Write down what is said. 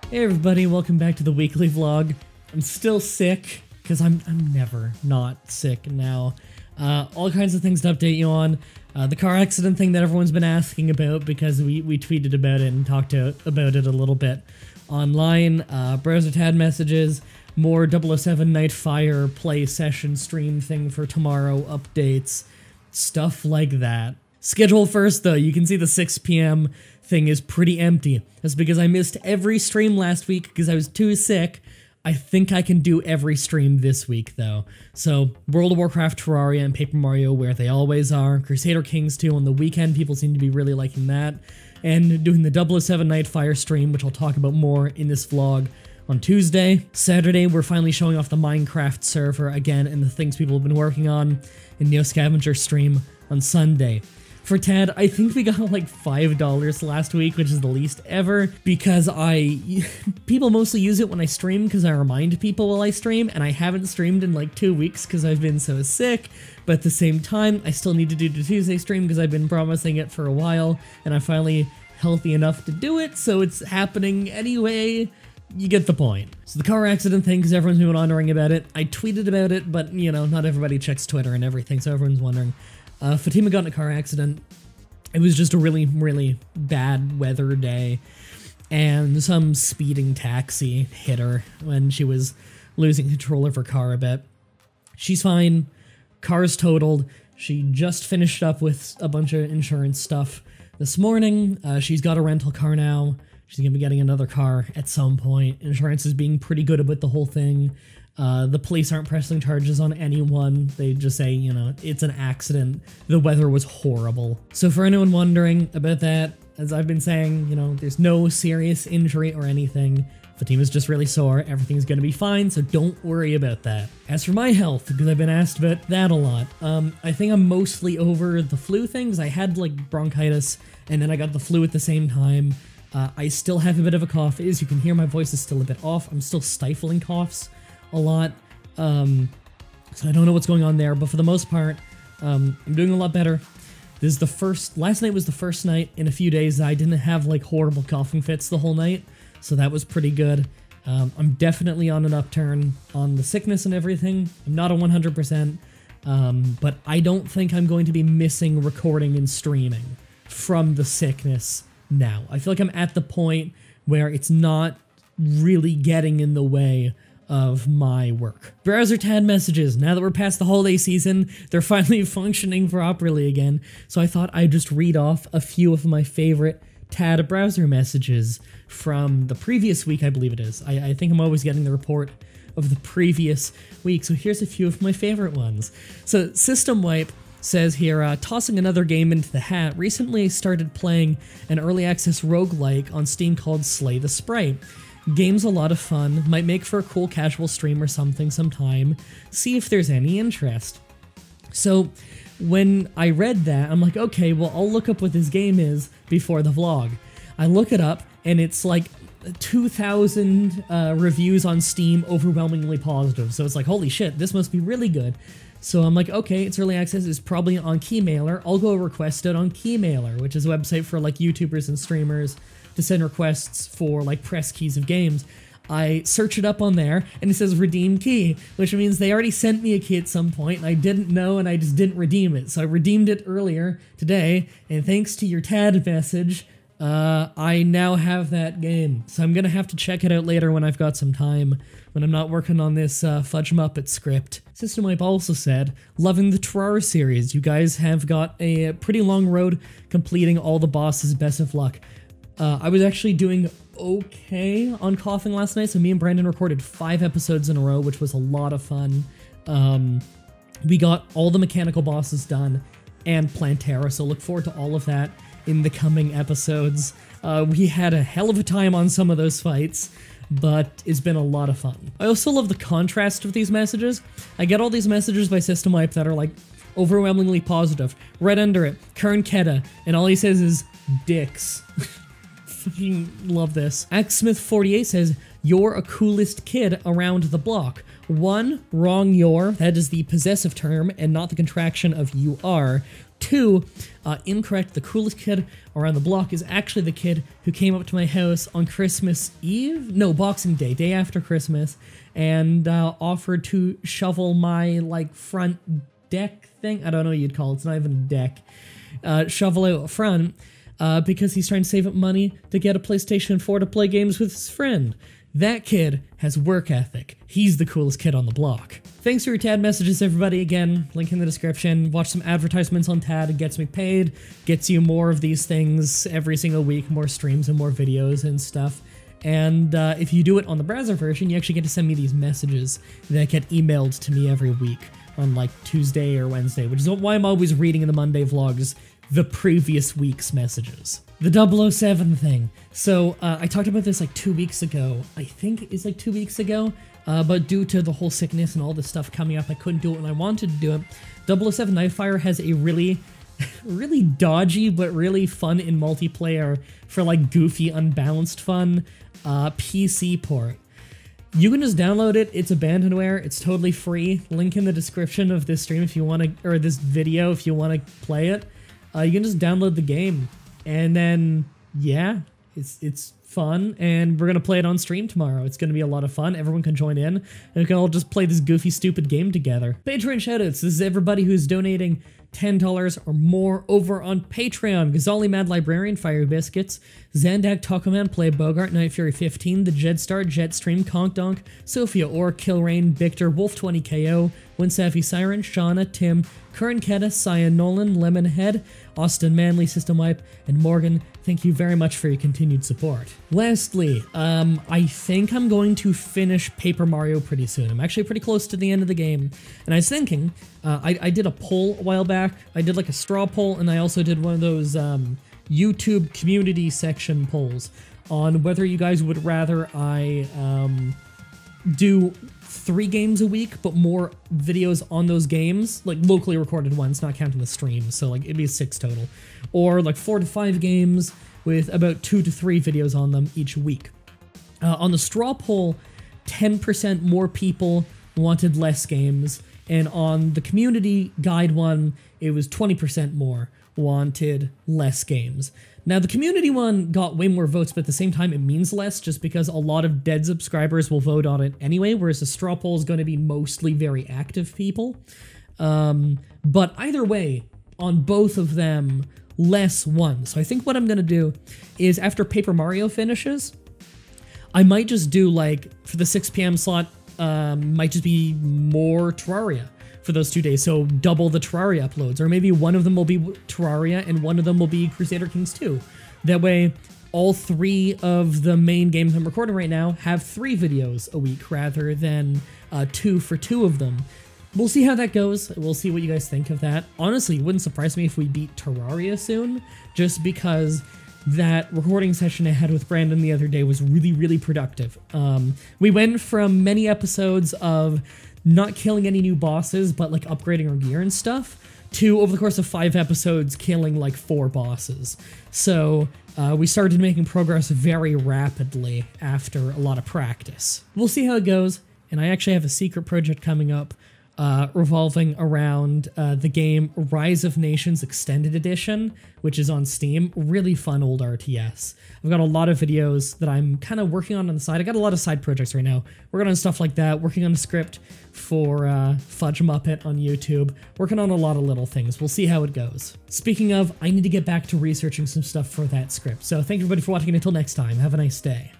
Hey everybody, welcome back to the weekly vlog. I'm still sick, because I'm never not sick now. All kinds of things to update you on. The car accident thing that everyone's been asking about because we tweeted about it and talked about it a little bit online. Browser Tad messages, more 007 Nightfire play session stream thing for tomorrow, updates, stuff like that. Schedule first though, you can see the 6 p.m. thing is pretty empty. That's because I missed every stream last week because I was too sick. I think I can do every stream this week though. So World of Warcraft, Terraria, and Paper Mario where they always are. Crusader Kings 2 on the weekend, people seem to be really liking that. And doing the 007 Nightfire stream, which I'll talk about more in this vlog on Tuesday. Saturday, we're finally showing off the Minecraft server again and the things people have been working on in Neo Scavenger stream on Sunday. For Tad, I think we got like $5 last week, which is the least ever, because people mostly use it when I stream because I remind people while I stream, and I haven't streamed in like 2 weeks because I've been so sick, but at the same time, I still need to do the Tuesday stream because I've been promising it for a while, and I'm finally healthy enough to do it, so it's happening anyway. You get the point. So the car accident thing, because everyone's been wondering about it, I tweeted about it, but you know, not everybody checks Twitter and everything, so everyone's wondering. Fatima got in a car accident. It was just a really, really bad weather day, and some speeding taxi hit her when she was losing control of her car a bit. She's fine. Car's totaled. She just finished up with a bunch of insurance stuff this morning. She's got a rental car now. She's gonna be getting another car at some point. Insurance is being pretty good about the whole thing. The police aren't pressing charges on anyone. They just say, you know, it's an accident. The weather was horrible. So for anyone wondering about that, as I've been saying, you know, there's no serious injury or anything. Fatima's just really sore. Everything's gonna be fine, so don't worry about that. As for my health, because I've been asked about that a lot, I think I'm mostly over the flu thing, because I had like bronchitis, and then I got the flu at the same time. I still have a bit of a cough. As you can hear, my voice is still a bit off. I'm still stifling coughs a lot, so I don't know what's going on there, but for the most part, I'm doing a lot better. Last night was the first night in a few days that I didn't have like horrible coughing fits the whole night, so that was pretty good. I'm definitely on an upturn on the sickness and everything. I'm not a 100%, but I don't think I'm going to be missing recording and streaming from the sickness now. I feel like I'm at the point where it's not really getting in the way of my work. Browser Tad messages. Now that we're past the holiday season, they're finally functioning properly again, so I thought I'd just read off a few of my favorite Tad browser messages from the previous week, I believe it is. I think I'm always getting the report of the previous week, so here's a few of my favorite ones. So System Wipe says here, tossing another game into the hat, recently started playing an early access roguelike on Steam called Slay the Sprite. Game's a lot of fun, might make for a cool casual stream or something sometime. See if there's any interest. So when I read that, I'm like, okay, well, I'll look up what this game is before the vlog. I look it up, and it's like 2,000 reviews on Steam, overwhelmingly positive. So it's like, holy shit, this must be really good. So I'm like, okay, it's early access, it's probably on Keymailer. I'll go request it on Keymailer, which is a website for like YouTubers and streamers to send requests for like press keys of games. I search it up on there, and it says redeem key, which means they already sent me a key at some point, and I didn't know, and I just didn't redeem it. So I redeemed it earlier today, and thanks to your Tad message, I now have that game. So I'm gonna have to check it out later when I've got some time, when I'm not working on this Fudge Muppet script. System Wipe also said, loving the Terraria series. You guys have got a pretty long road completing all the bosses. Best of luck. I was actually doing okay on coughing last night, so me and Brandon recorded 5 episodes in a row, which was a lot of fun. We got all the mechanical bosses done and Plantera, so look forward to all of that in the coming episodes. We had a hell of a time on some of those fights, but it's been a lot of fun. I also love the contrast of these messages. I get all these messages by System Wipe that are like overwhelmingly positive. Right under it, Kern Keta, and all he says is dicks. Fucking love this. Axsmith48 says, you're a coolest kid around the block. 1, wrong your, that is the possessive term and not the contraction of you are. 2, incorrect. The coolest kid around the block is actually the kid who came up to my house on Christmas Eve? No, Boxing Day, day after Christmas, and offered to shovel my, like, front deck thing. I don't know what you'd call it. It's not even a deck. Shovel out front, because he's trying to save up money to get a PlayStation 4 to play games with his friend. That kid has work ethic. He's the coolest kid on the block. Thanks for your TAD messages, everybody. Again, link in the description. Watch some advertisements on TAD. It gets me paid, gets you more of these things every single week, more streams and more videos and stuff. And if you do it on the browser version, you actually get to send me these messages that get emailed to me every week on like Tuesday or Wednesday, which is why I'm always reading in the Monday vlogs the previous week's messages. The 007 thing. So I talked about this like 2 weeks ago. I think it's like 2 weeks ago, but due to the whole sickness and all this stuff coming up, I couldn't do it when I wanted to do it. 007 Nightfire has a really dodgy but really fun in multiplayer for like goofy, unbalanced fun PC port. You can just download it. It's abandonware. It's totally free. Link in the description of this stream if you want to, or this video if you want to play it. You can just download the game, and then yeah, it's fun, and we're gonna play it on stream tomorrow. It's gonna be a lot of fun. Everyone can join in, and we can all just play this goofy, stupid game together. Patreon shoutouts. This is everybody who's donating $10 or more over on Patreon. Gazali Mad Librarian, Fire Biscuits, Zandak, Tacoman, Play Bogart, Night Fury 15, The Jedstar, Jetstream, Conk Donk, Sophia Orr, Killrain, Victor, Wolf20 KO, Winsavvy Siren, Shauna, Tim, Curran Keta, Cyan Nolan, Lemonhead, Austin Manley, System Wipe, and Morgan. Thank you very much for your continued support. Lastly, I think I'm going to finish Paper Mario pretty soon. I'm actually pretty close to the end of the game, and I was thinking, I did a poll a while back. I did like a straw poll, and I also did one of those YouTube community section polls on whether you guys would rather I do 3 games a week, but more videos on those games, like locally recorded ones, not counting the streams, so like it'd be 6 total, or like 4 to 5 games with about 2 to 3 videos on them each week. On the straw poll, 10% more people wanted less games, and on the community guide one, it was 20% more wanted less games. Now, the community one got way more votes, but at the same time, it means less just because a lot of dead subscribers will vote on it anyway, whereas the straw poll is going to be mostly very active people. But either way, on both of them, less won. So I think what I'm going to do is after Paper Mario finishes, I might just do, like, for the 6 p.m. slot, might just be more Terraria for those 2 days, so double the Terraria uploads, or maybe one of them will be Terraria and one of them will be Crusader Kings 2. That way, all 3 of the main games I'm recording right now have 3 videos a week rather than 2 for 2 of them. We'll see how that goes. We'll see what you guys think of that. Honestly, it wouldn't surprise me if we beat Terraria soon, just because that recording session I had with Brandon the other day was really, really productive. We went from many episodes of not killing any new bosses, but like upgrading our gear and stuff, to over the course of 5 episodes killing like 4 bosses. So we started making progress very rapidly after a lot of practice. We'll see how it goes, and I actually have a secret project coming up revolving around the game Rise of Nations Extended Edition, which is on Steam. Really fun old RTS. I've got a lot of videos that I'm kind of working on the side. I got a lot of side projects right now. Working on stuff like that, working on a script for Fudge Muppet on YouTube, working on a lot of little things. We'll see how it goes. Speaking of, I need to get back to researching some stuff for that script. So thank you everybody for watching, and until next time, have a nice day.